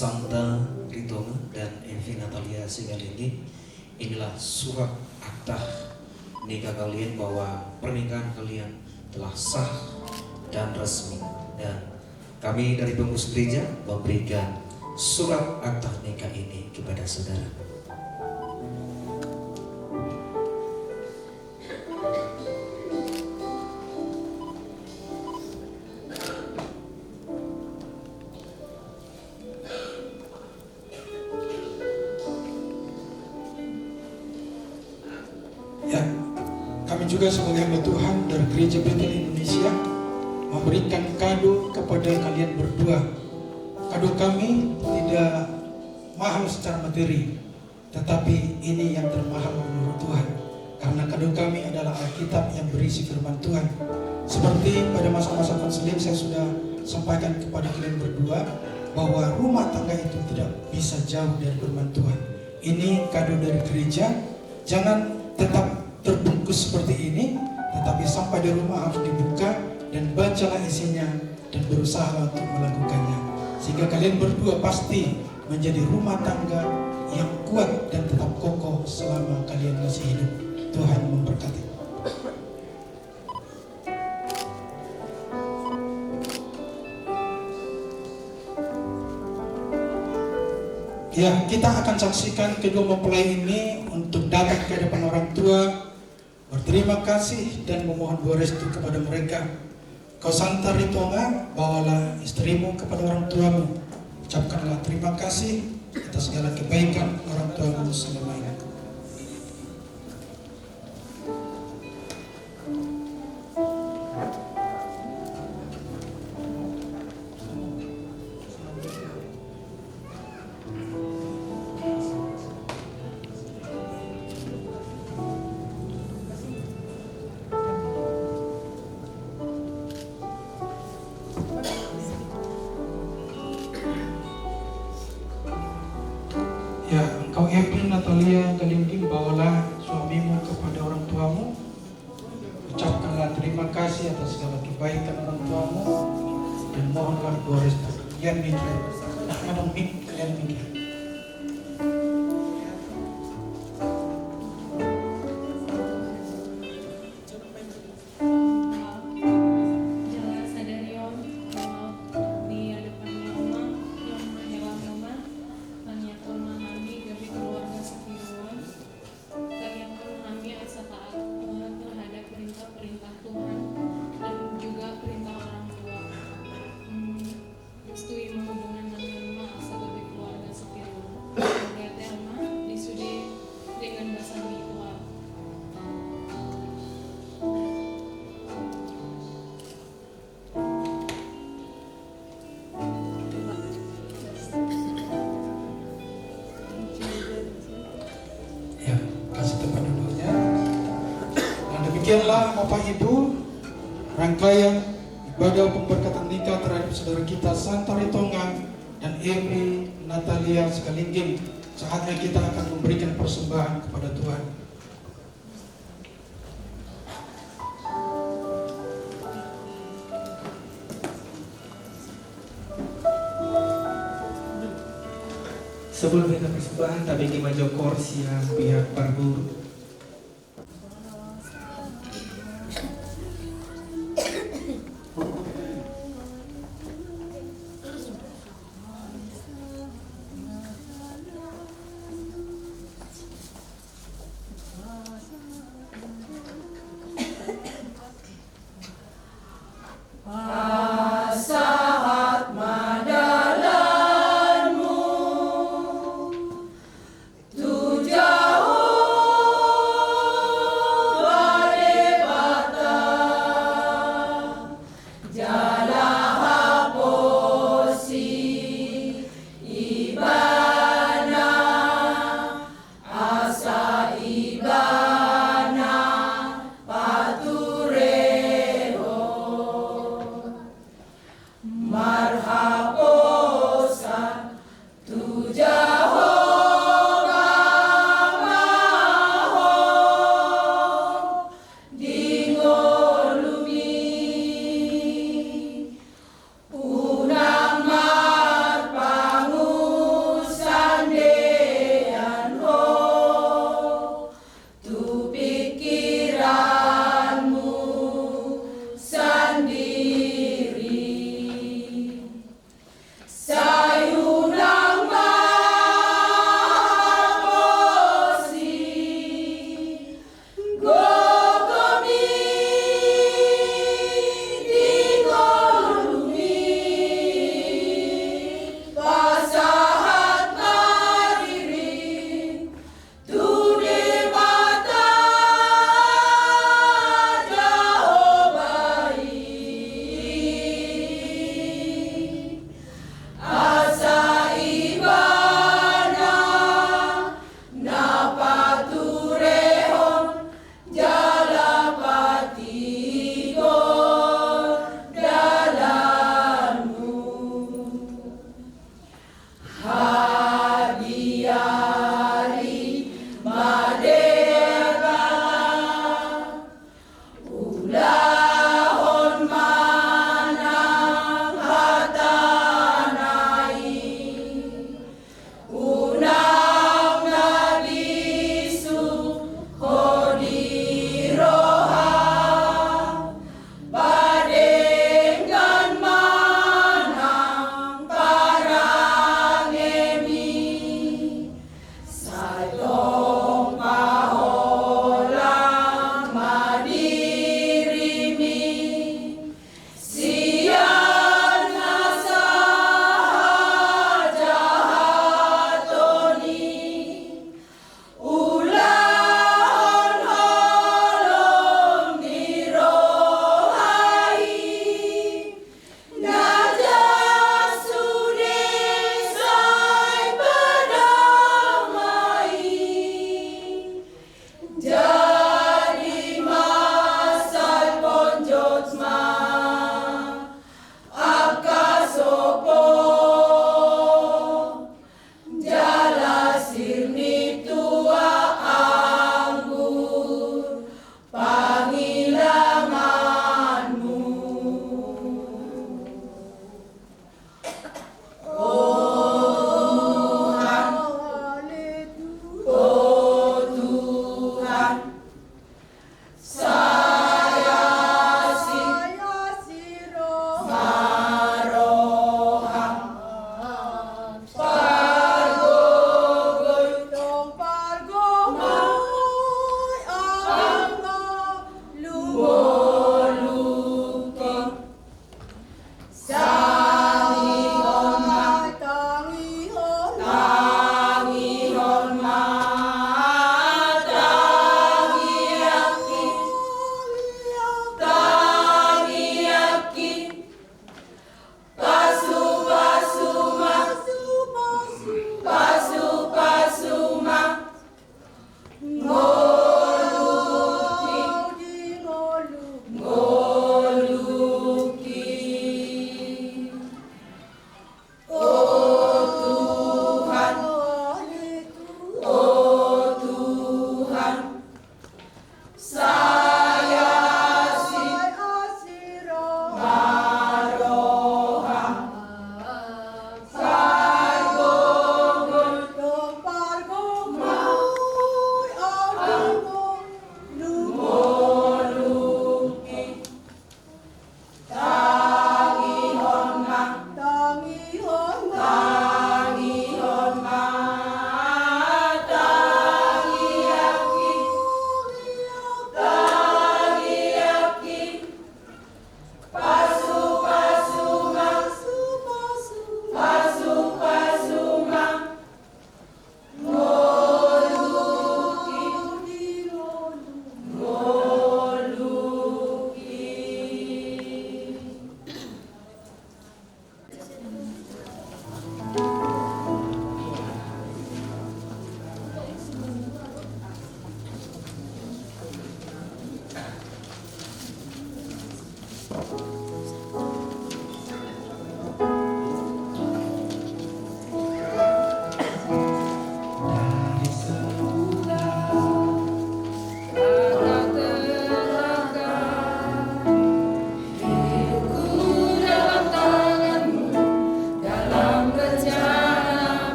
Santa Ritoma dan Evi Natalia Sigalinggi, inilah surat akta nikah kalian bahwa pernikahan kalian telah sah dan resmi, dan kami dari pengurus gereja memberikan surat akta nikah ini kepada saudara. Ya, kami juga sebagai hamba Tuhan dari Gereja Betel Indonesia memberikan kado kepada kalian berdua. Kado kami tidak mahal secara materi, tetapi ini yang termahal menurut Tuhan. Karena kado kami adalah Alkitab yang berisi firman Tuhan. Seperti pada masa-masa konseling saya sudah sampaikan kepada kalian berdua bahwa rumah tangga itu tidak bisa jauh dari firman Tuhan. Ini kado dari gereja. Jangan tetap terbungkus seperti ini, tetapi sampai di rumah harus dibuka dan bacalah isinya dan berusaha untuk melakukannya, sehingga kalian berdua pasti menjadi rumah tangga yang kuat dan tetap kokoh selama kalian masih hidup. Tuhan memberkati. Ya, kita akan saksikan kedua mempelai ini untuk datang ke hadapan orang tua, berterima kasih dan memohon doa restu kepada mereka. Kau Santa Ritonga, bawalah istrimu kepada orang tuamu. Ucapkanlah terima kasih atas segala kebaikan orang tuamu selama ini. Ya, engkau Evi Natalia Galinggi, bawalah suamimu kepada orang tuamu. Ucapkanlah terima kasih atas segala kebaikan orang tuamu dan mohonlah doa restu. Kalian mikir, nah ada kalian mikir. Demikianlah Bapak Ibu, rangkaian ibadah pemberkatan nikah terhadap saudara kita Santa Ritonga dan Evi Natalia Sigalinggi. Saatnya kita akan memberikan persembahan kepada Tuhan. Sebelum kita persembahan, tabiki maju kursi yang pihak parguru. Tu jauh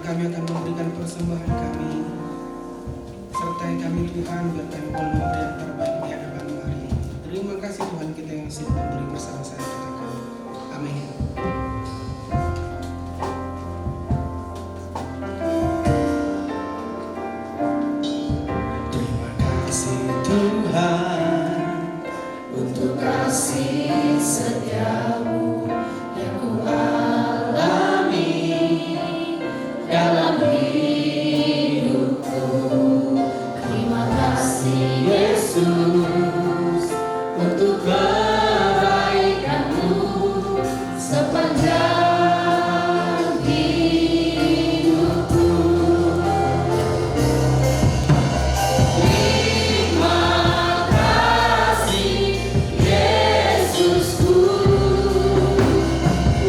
kami akan memberikan persembahan kami. Sertai kami Tuhan, biar kami boleh memberi yang terbaik di hadapan-Mu hari ini. Terima kasih Tuhan, kita yang siap memberi bersama-sama dengan kami. Amin. Terima kasih Tuhan untuk kasih setiamu yang ku alami dalam hidupku. Terima kasih Yesus untuk kebaikan-Mu sepanjang hidupku. Terima kasih Yesusku,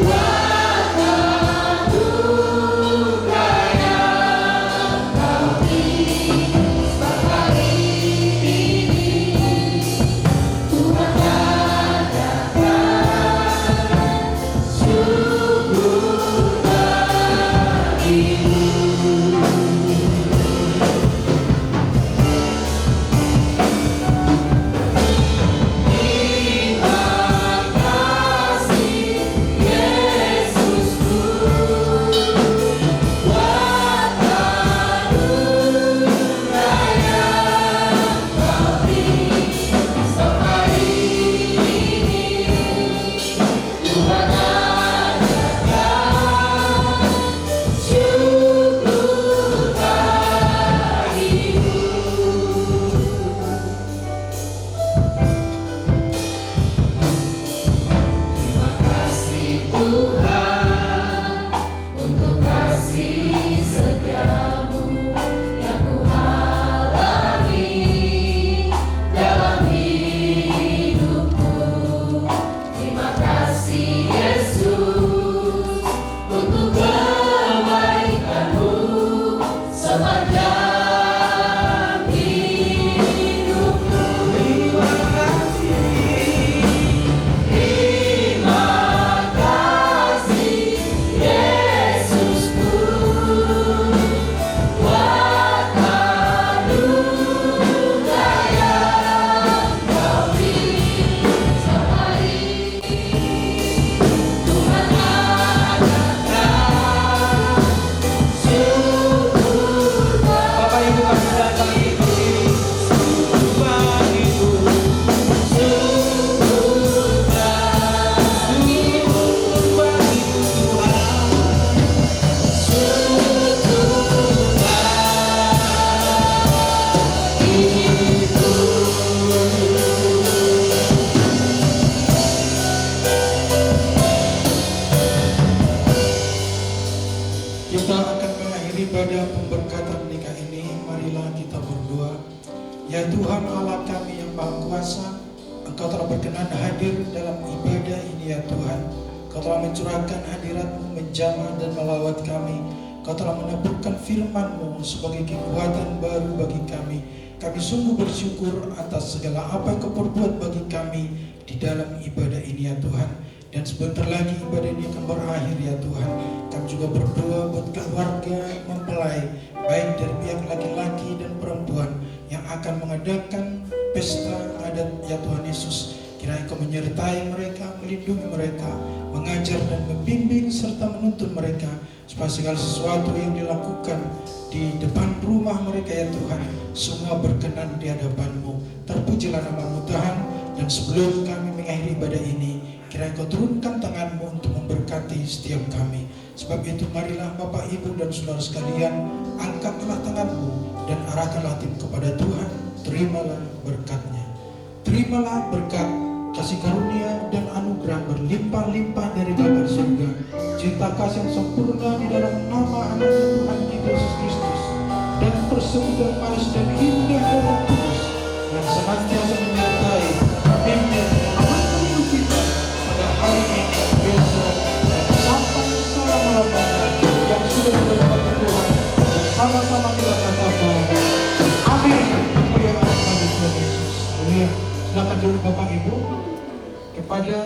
buat anugerah yang Kau beri hari ini. Tuhan katakan syukur bagimu. Terima kasih Yesusku, buat anugerah yang Kau beri hari ini. Tuhan adakan syukur bagimu. Terima kasih Tuhan untuk kasih setiamu yang ku alami dalam hidupku. Terima kasih Yesus untuk kebaikan-Mu sepanjang hidupku. Terima kasih Yesusku, buat anugerah yang Kau beri hari ini. Tuhan adakan syukur Bapak Ibu kami datang di sini. Tuhan itu Kita akan mengakhiri pada pemberkatan nikah ini. Marilah kita berdoa. Ya Tuhan Allah kami yang Maha Kuasa, Engkau telah berkenan hadir dalam ibadah ini ya Tuhan. Engkau telah mencurahkan hadirat-Mu menjamah dan melawat kami. Engkau telah meneburkan firman-Mu sebagai kekuatan baru bagi kami. Kami sungguh bersyukur atas segala apa yang Kau perbuat bagi kami di dalam ibadah ini ya Tuhan. Dan sebentar lagi ibadah ini akan berakhir ya Tuhan. Kami juga berdoa buat keluarga mempelai, baik dari pihak laki-laki dan perempuan yang akan mengadakan pesta adat ya Tuhan Yesus. Kiranya Kau menyertai mereka, melindungi mereka, mengajar dan membimbing serta menuntun mereka, supaya segala sesuatu yang dilakukan di depan rumah mereka ya Tuhan, semua berkenan di hadapan-Mu. Terpujilah nama-Mu Tuhan. Dan sebelum kami mengakhiri ibadah ini, kiranya Kau turunkan tangan-Mu untuk memberkati setiap kami. Sebab itu marilah Bapak, Ibu, dan saudara sekalian, angkatlah tangan-Mu dan arahkanlah hati kepada Tuhan. Terimalah berkat-Nya. Terimalah berkat, kasih karunia dan anugerah berlimpah-limpah dari Bapa di surga. Cinta kasih yang sempurna di dalam nama anak Tuhan kita Yesus Kristus, dan persekutuan manis dan indah dari Roh Kudus yang senantiasa menyertai, memimpin dan menuntun kita pada hari ini, besok, dan sampai selama-lamanya yang sudah berkata Tuhan. Sama-sama kita katakan amin. Mulia nama Tuhan Yesus. Haleluya. Silakan dulu Bapak Ibu kepada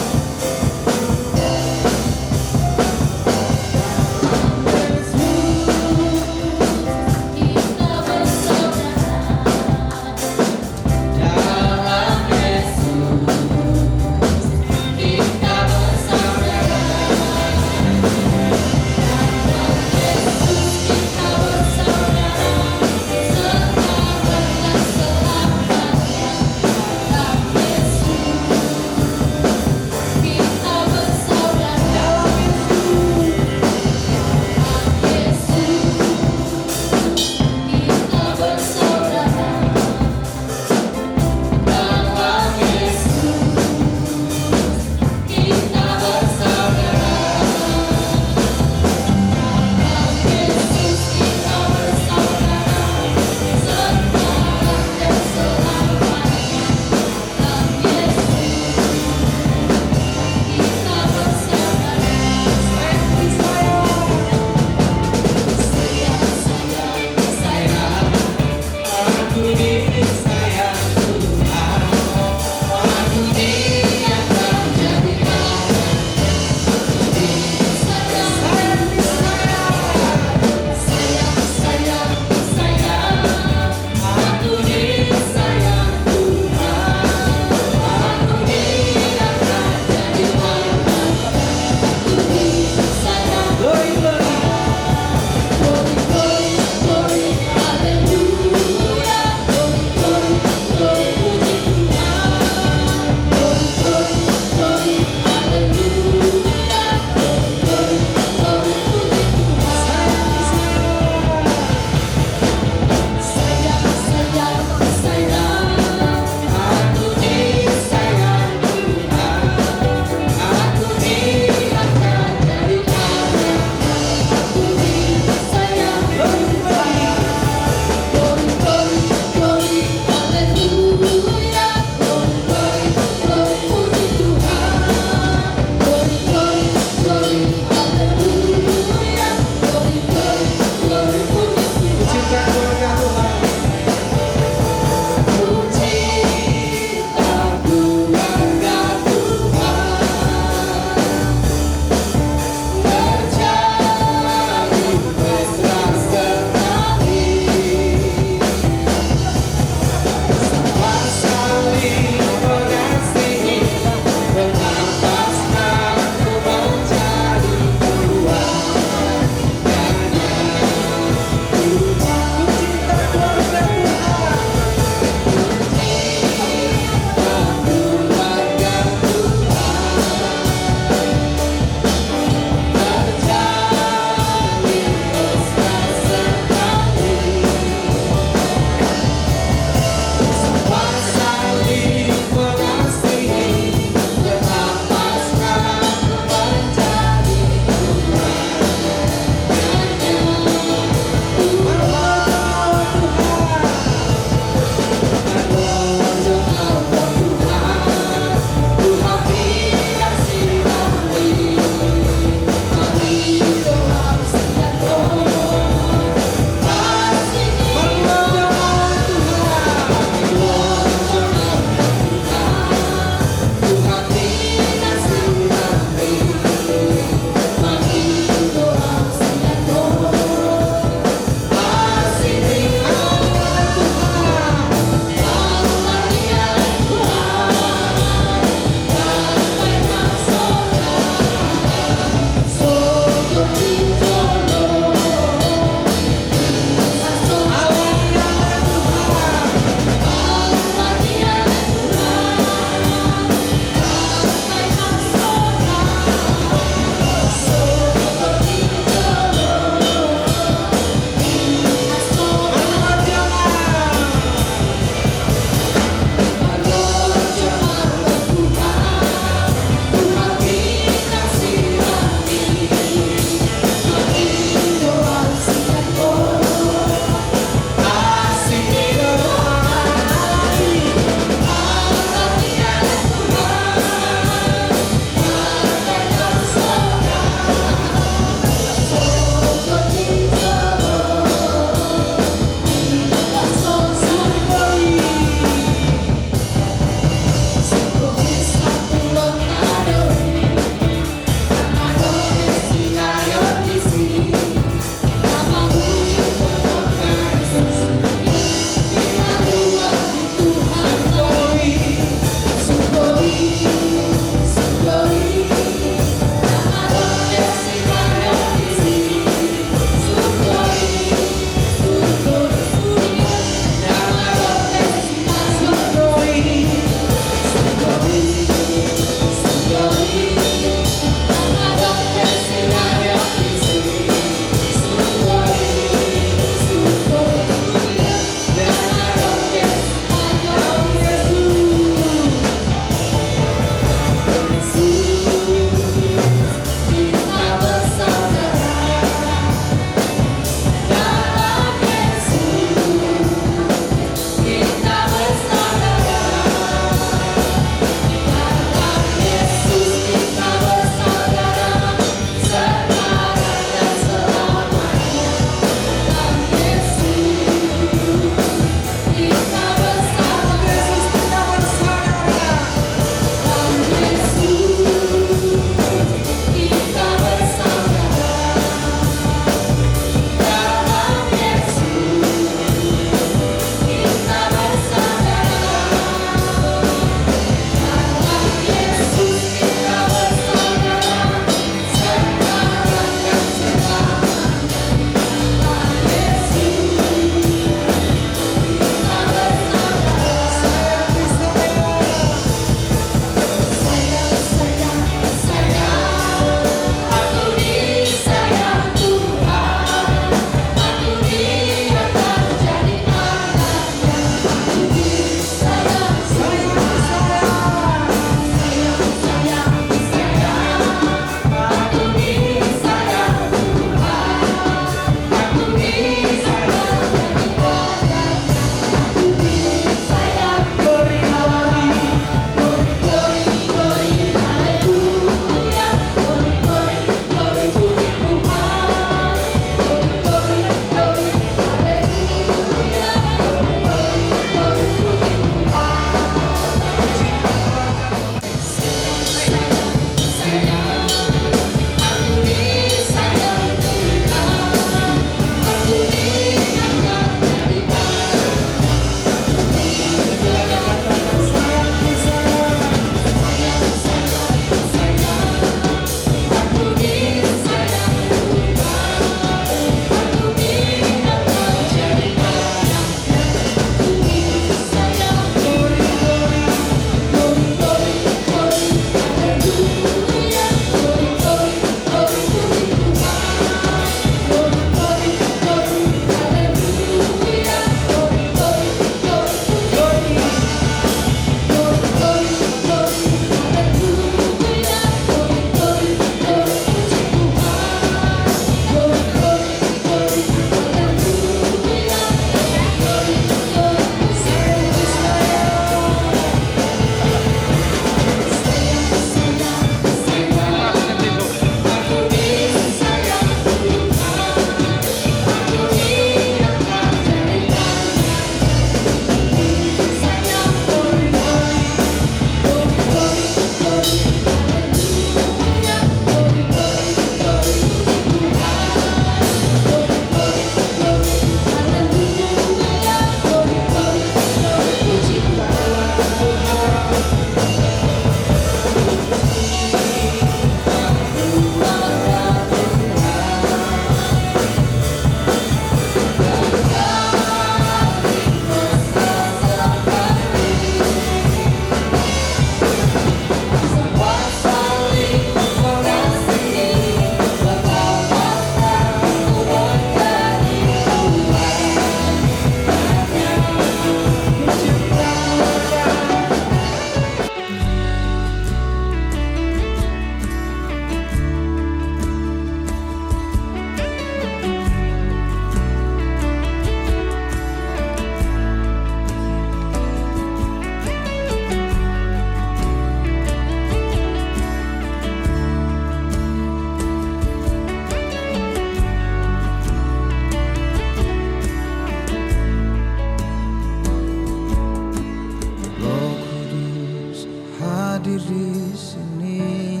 hadir di sini,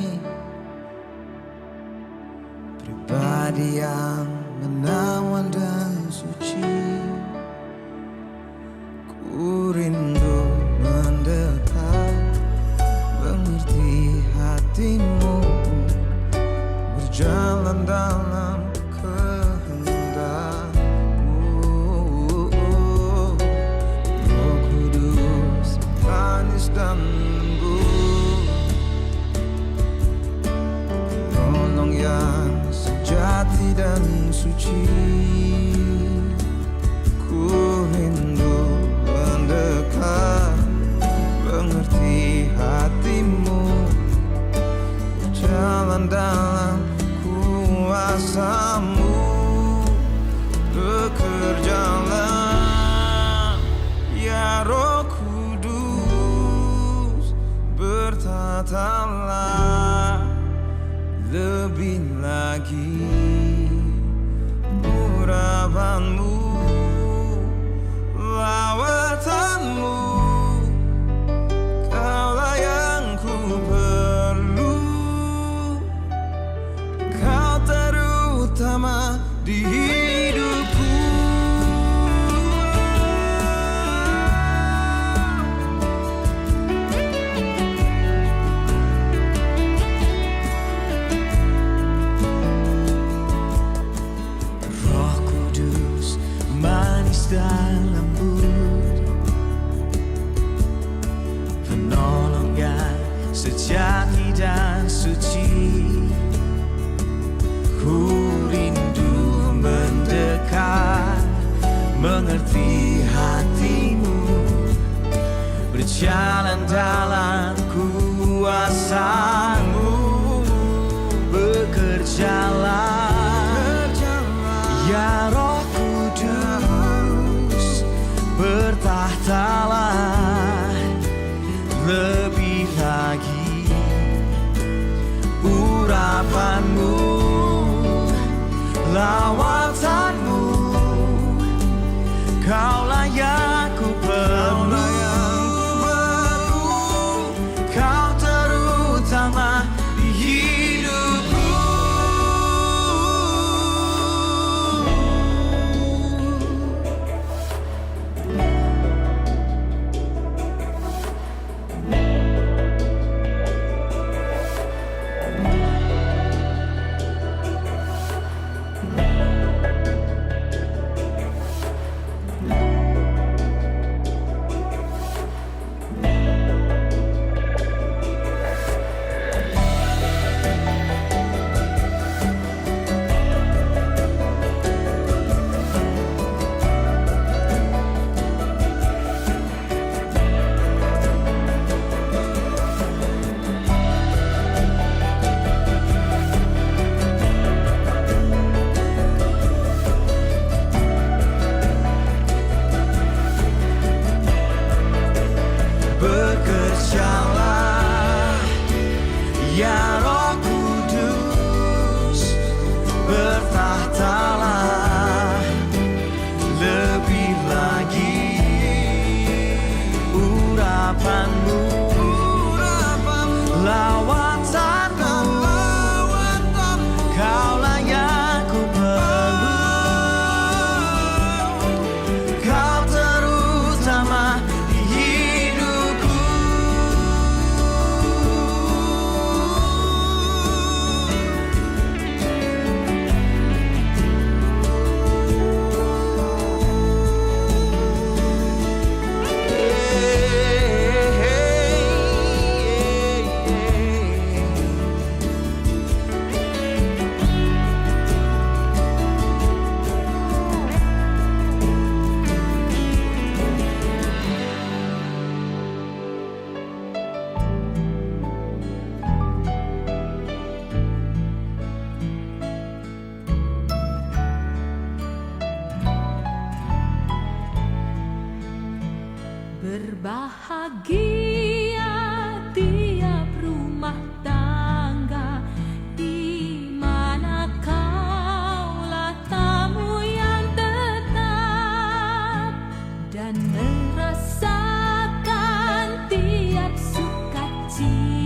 pribadi yang menawan dan suci. Ku rindu mendekat, mengerti hatimu, berjalan dalam kehendakmu. Roh Kudus manis dan lembut, penolong yang sejati dan suci. Ku rindu mendekat, mengerti hatimu, berjalan dalam kuasa-Mu. Bekerjalah ya Roh Kudus, bertatalah lebih lagi urapan-Mu, lawatanmu. Kaulah yang ku perlu, Kau terutama di hidupku. Roh Kudus manis dan lembut, penolong yang sejati dan suci. Ku rindu mendekat, mengerti hatimu, berjalan dalam kuasa-Mu. Bekerjalah ya Roh Kudus, bertahtalah lebih lagi urapan-Mu, lawatanmu. Kaulah yang ku perlu, Kau terutama di hidupku. Bekerjalah ya Roh Kudus, bertahtalah lebih lagi urapan-Mu, lawatanmu. Kaulah yang ku perlu, Kau terutama di hidupku. Berbahagia tiap rumah tangga di mana kaulah tamu yang tetap, dan merasakan tiap sukacita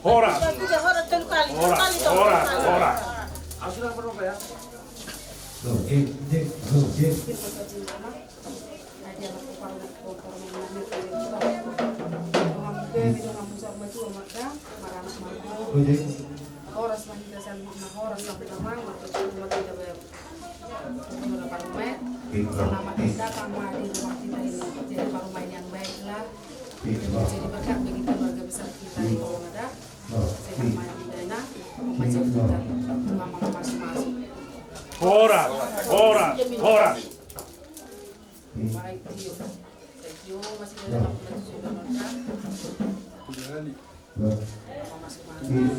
Horas. Horas manita sa mga horas sa pinamang matutulog na para parumay selamat datang di rumah kita ini jadi parumai yang baiklah jadi berkat bagi keluarga besar kita di Kolomada sehat maya bidana membaca kita mama masing-masing Horas. baik Tio masih dalam sudah nonton masing-masing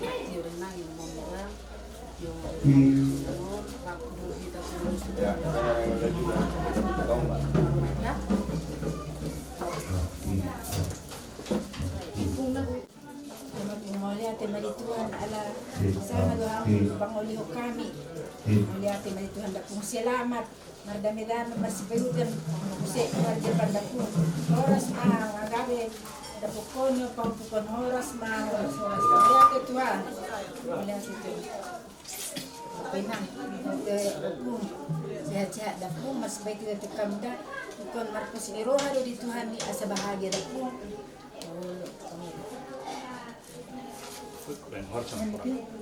baik itu Tuhan ala sama doang panguliho kami melihat Tuhan dakung selamat mardamidan masih perutan usai keluarga pandakun horas agabe dapukonyo pampukon horas melihat Tuhan melihat itu penang dakung sehat-sehat dakung mas baik kita tekamda bukan markus eroha di Tuhan ni asa bahagia dakung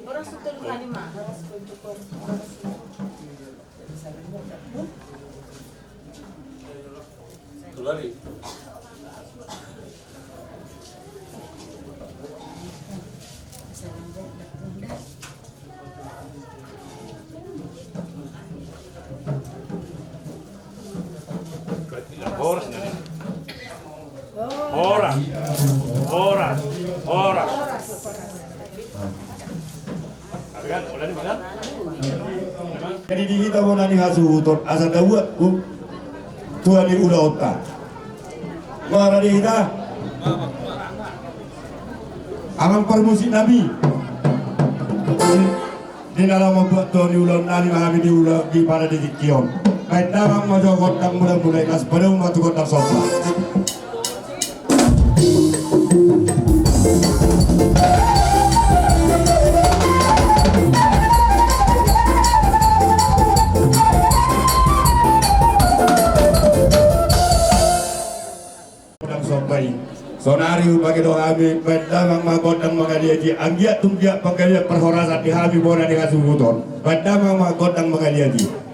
orang sudah kali mah Tulari. Horas. Jadi di kita mau nani hasu utot asa dawat Tuhan di udah otak. Mara di kita amal permusik Nabi. Di dalam membuat Tuhan di ulang nani mahami di ulang di pada di kion. Baik damang majo kotang mulai kas pada umat kotang sopa. Sonari bagi doa kami pedang magodang magaliaji anggiat tunggiat pagaliat perhorasan di habi bona di kasubuton pedang magodang magaliaji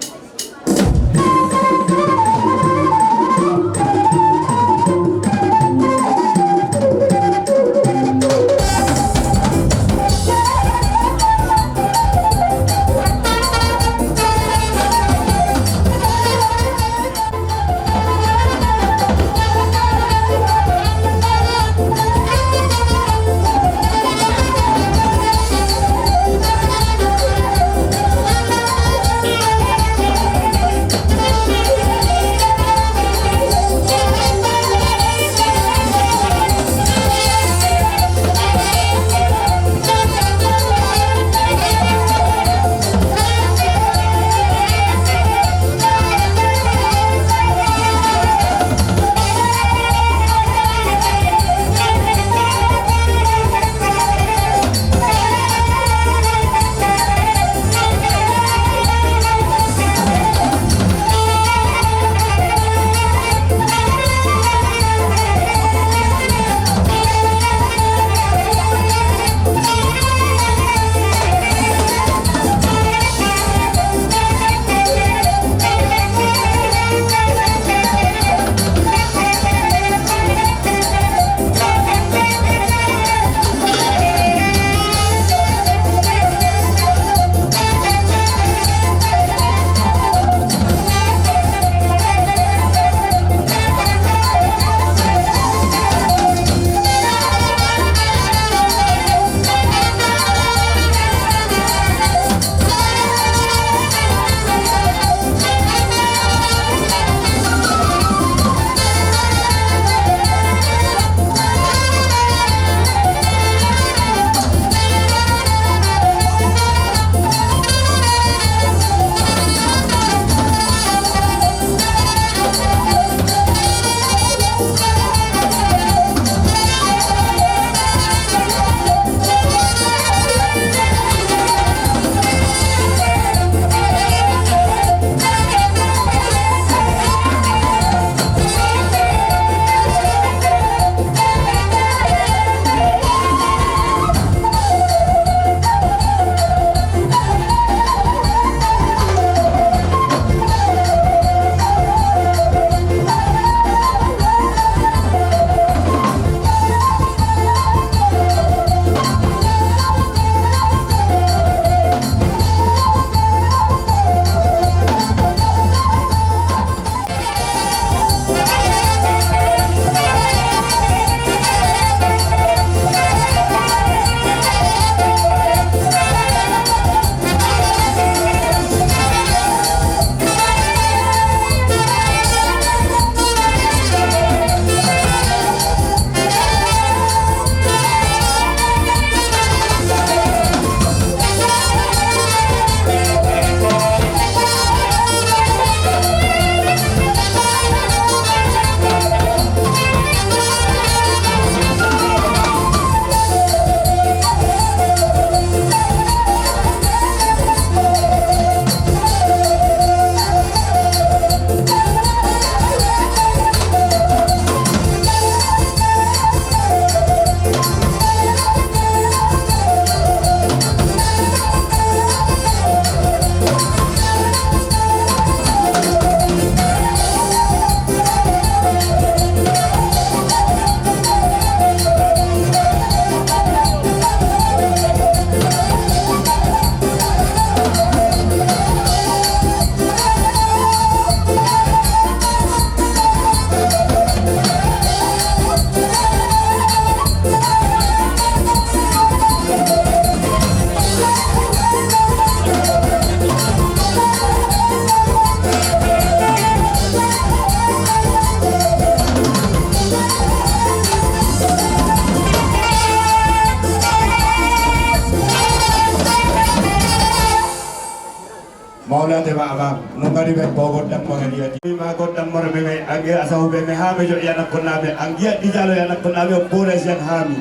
Maula te ba abang nungari be bogot dan mangadia di ma godang mormeme angge asahu be me hame jo yana konabe anggia di jalo yana konabe pores yang hami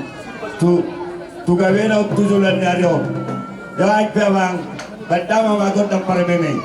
tu gawena tujulan nyario ya pe bang badama ma godang mormeme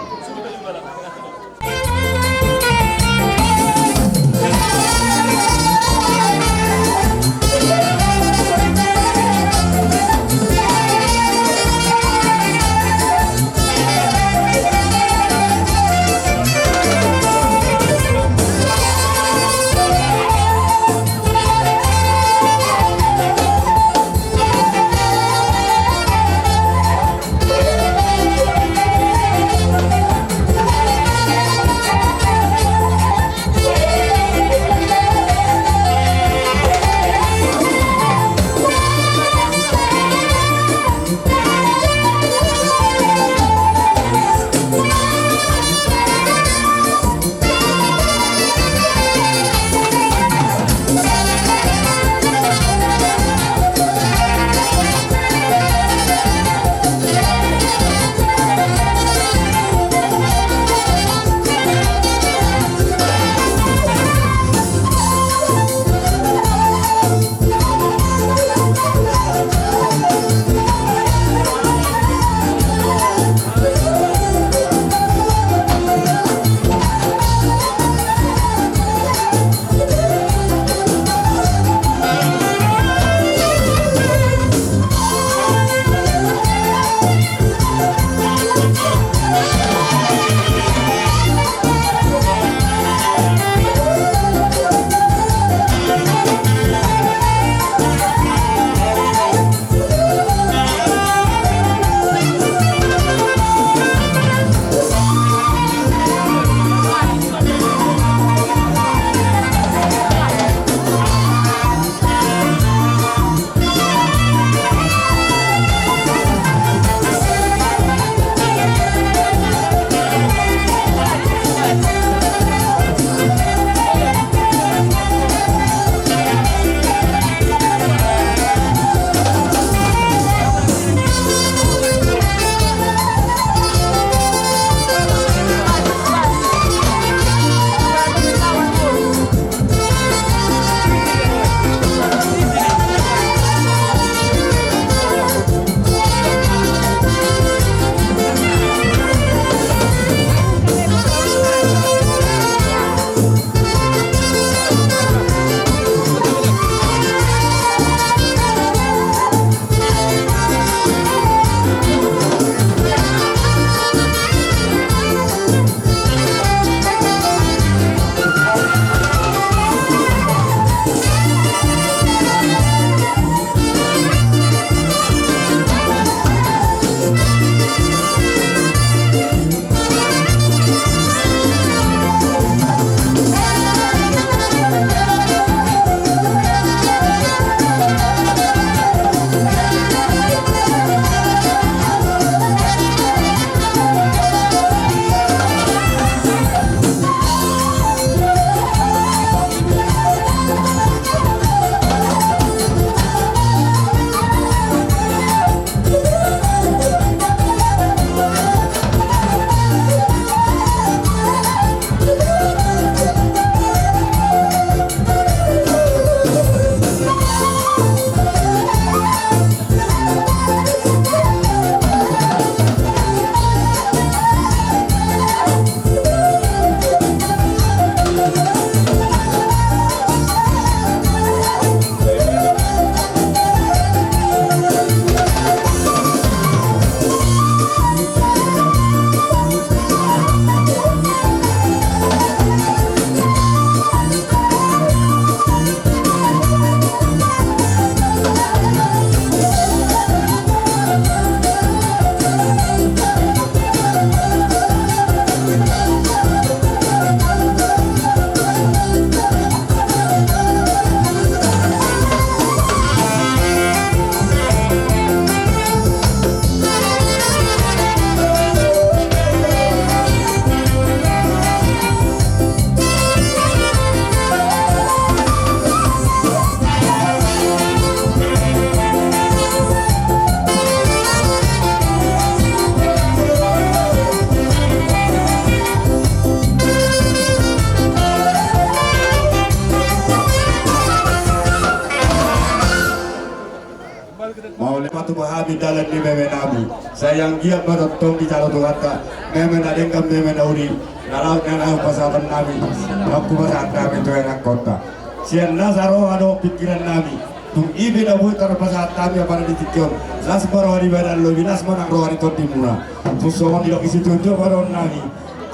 balan ni meme nabi sayang dia berotong di jalo tuhata meme na dengkam meme na uri naraw pasaban nabi aku pasaban nabi tu enak kota sian nasaro ado pikiran nabi tung ibi na buat terpasaban nabi apa di tikon las barwari badan lo binas mana rohani totimuna tung sohon di lokasi tujuh baron nabi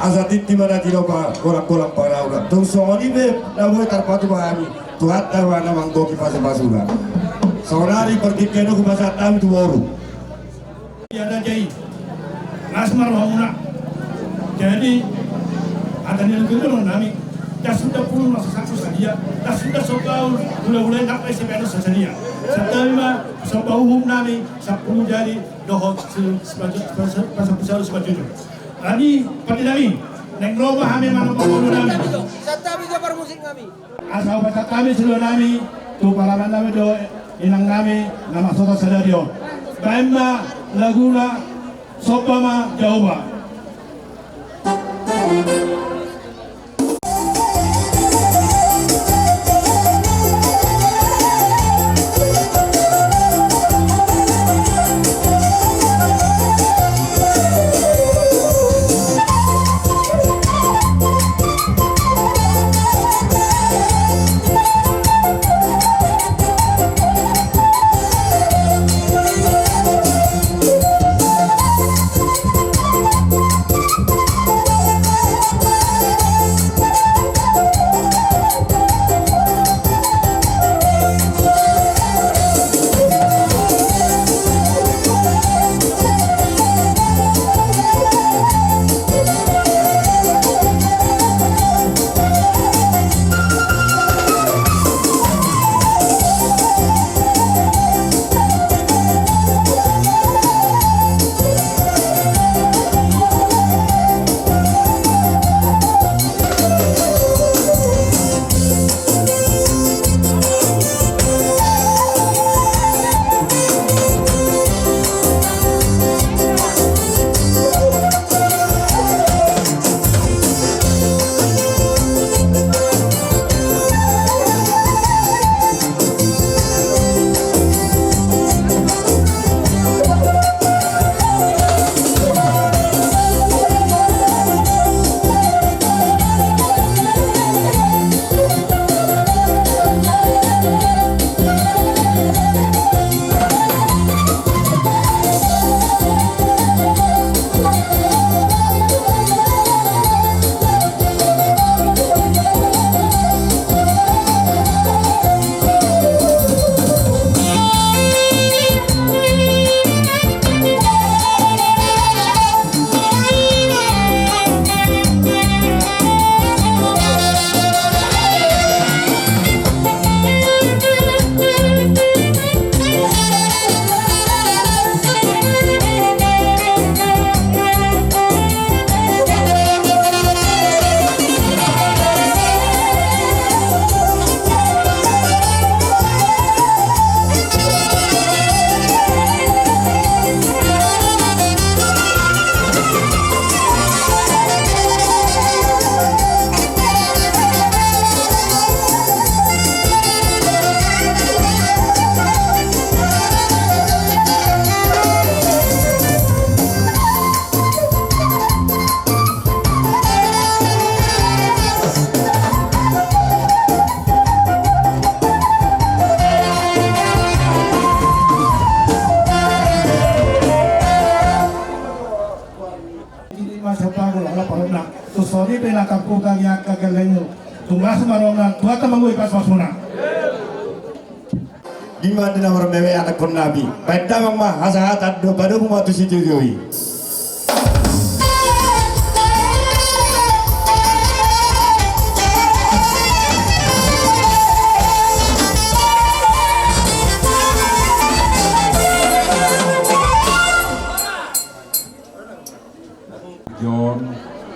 asa titi mana di loka kolam para urat tung sohon ibi na buat terpatu bahami tuhata wana manggoki pasapasuga saudari pertikaian aku pasaban nabi tu baru Ada jai Nasmar Wamuna. Jadi ada nilai kedua nami. Dah sudah puluh masa satu saja. Dah sudah sobau mulai nak SPN saja. Setelah sobau umum nami 10 jadi dohot pasal sebaju. Tadi pada nami neng rumah kami mana pun nami. Satabi jabar musik kami. Asal pasal kami seluruh nami tu palaman nami do inang nami nama sota sadario. Baima Laguna Sopama Jawa. Tusori pela kapuka ya kagalenyo. Tumas marona tuata mangui pas pasuna. Di mana nomor mewe anak pun nabi. Pada mama hasahat ado baru mau tu situ joi. John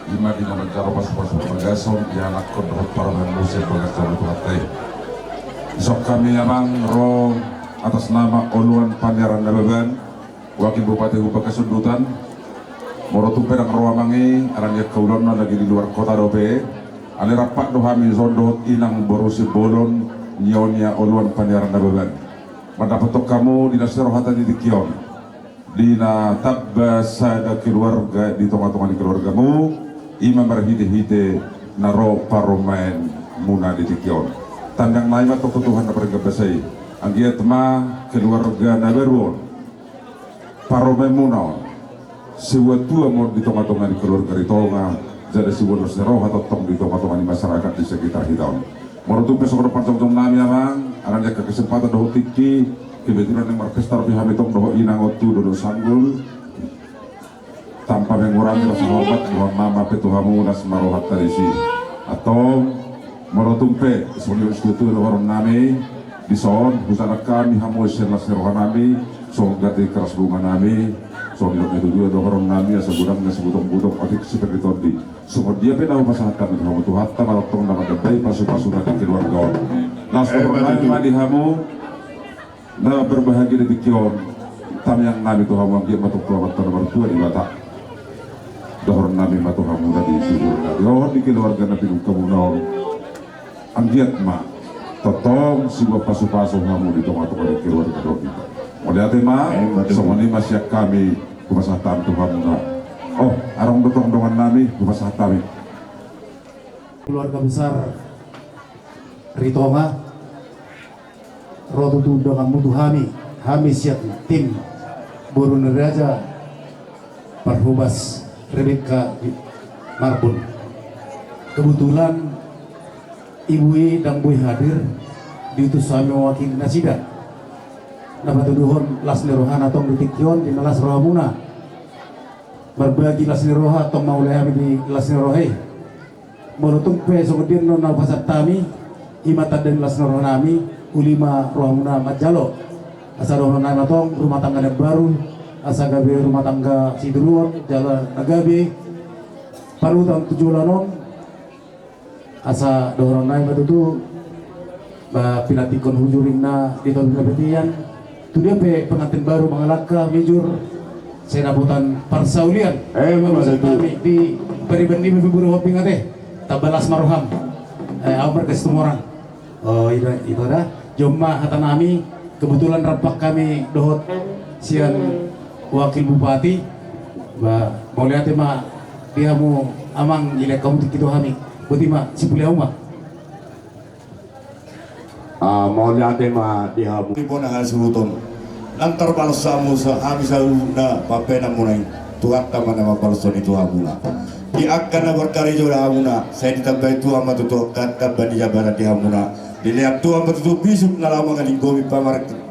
lima di nama cara pas pagason yang anak kodrot para manusia pagason partai. Isok kami namang ro atas nama Oluan Pangeran Nababan, Wakil Bupati Gubernur Kesundutan, Morotu Pedang Roamangi, arangnya kaulan lagi di luar kota dobe, ale rapak dohami zondot inang borusi bolon nyonya Oluan Pangeran Nababan. Mendapat kamu di nasir rohatan di Kion. Dina tabbas sada keluarga di tengah-tengah keluargamu ima berhide-hide naro paromain muna di dikion tandang naima to Tuhan na pergabasay ang giat ma keluarga na beruon paromain muna siwa tua mo di tengah-tengah keluarga rito nga jadi siwa nosero hatotong di tengah-tengah masyarakat di sekitar hidaon morotu besok depan tong nami amang akan jaga kesempatan doh tiki kebetulan yang orkestra pihak itu doh inang otu dodo sanggul tanpa mengurangi rasa hormat bahwa nama petuhamu nas marohat tarisi atau morotumpe sebagai institusi orang nami di son busana kami hamu selas rohanami so gati keras bunga nami so hidup itu juga orang nami asa gudangnya sebutong-butong adik seperti tadi semua dia pernah masalah kami hamu tuhan tamat tong nama gadai pasu-pasu nanti keluarga nas orang nami hamu na berbahagia di kion tam yang nami tuhamu dia matuk tuamat nomor 2 di batak dohor nami matu hamuna di sudurna dohor di keluarga nabi kamunau anggiat ma totong siwa pasu-pasu hamu di tengah-tengah di keluarga dohor oleh ate ma semua ini masih kami kumasahatan tu hamuna oh arong dotong dongan nami kumasahatan keluarga besar Ritonga rotu dengan mutu hami siap tim burun raja Parhubas Rebecca Marbun. Kebetulan Ibu dan Boy hadir diutus suami wakil nasida. Dapat tuduhon lasni rohana tong ditikyon di nalas rohamuna. Berbagi lasni roha tong maulai kami di lasni rohai. Morotung pe sogedin non pasat tami imatan dan lasni rohanami ulima rohamuna majalo. Asal rohana tong rumah tangga yang baru asa gabe rumah tangga Siduruan jalan Nagabe paru tahun 7 lanon asa doron naik batu tu pilatikon hujuringna di tahun kebetian tu dia pe pengantin baru mengalaka mejur senabutan parsaulian kami di peribendi biburu hoping ate tabalas maruham amar ke orang oh itu dah jomma hatanami kebetulan rapak kami dohot sian wakil bupati mau lihat ma dia mau amang gila kamu gitu kami buti ma sipuliau ma mau lihat ma dia mau pun dengan sebuton antar balsamu kami selalu na papena mulai tuhan taman nama balson itu hamuna di akan berkali juga hamuna saya ditambah itu amat tuh kata bani jabaran di hamuna dilihat tuh amat itu bisuk nalamangan inggomi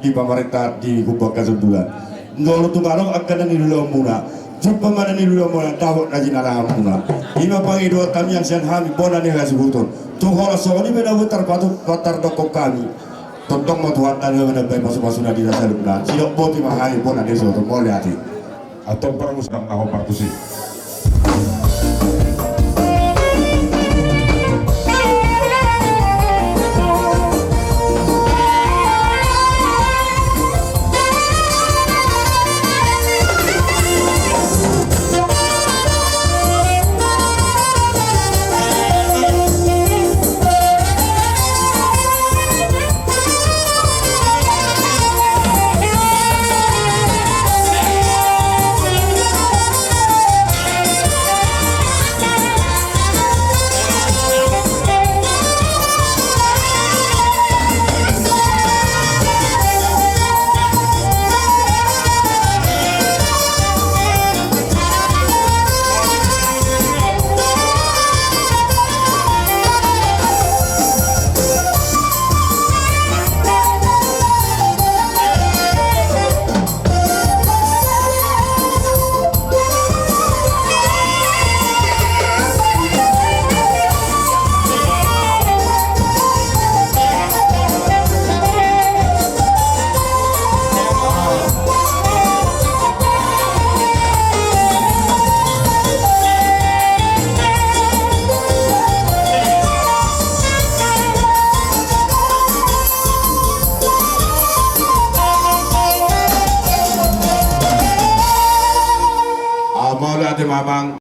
di pamarita di kubah kasebulan Nolo tumarong akan nilulo muna. Jumpa mana nilulo muna dawat najin ala muna. Ima pangi dua kami yang sian hami bona ni hasubuton. Tuhora soni bena wutar patu patar doko kami. Tentang mau tuhan tadi bena bayi masuk na di dasar bulan. Siok boti mahali bona ni soto boleh hati. atau perang sedang naho partusi mau lihat mamang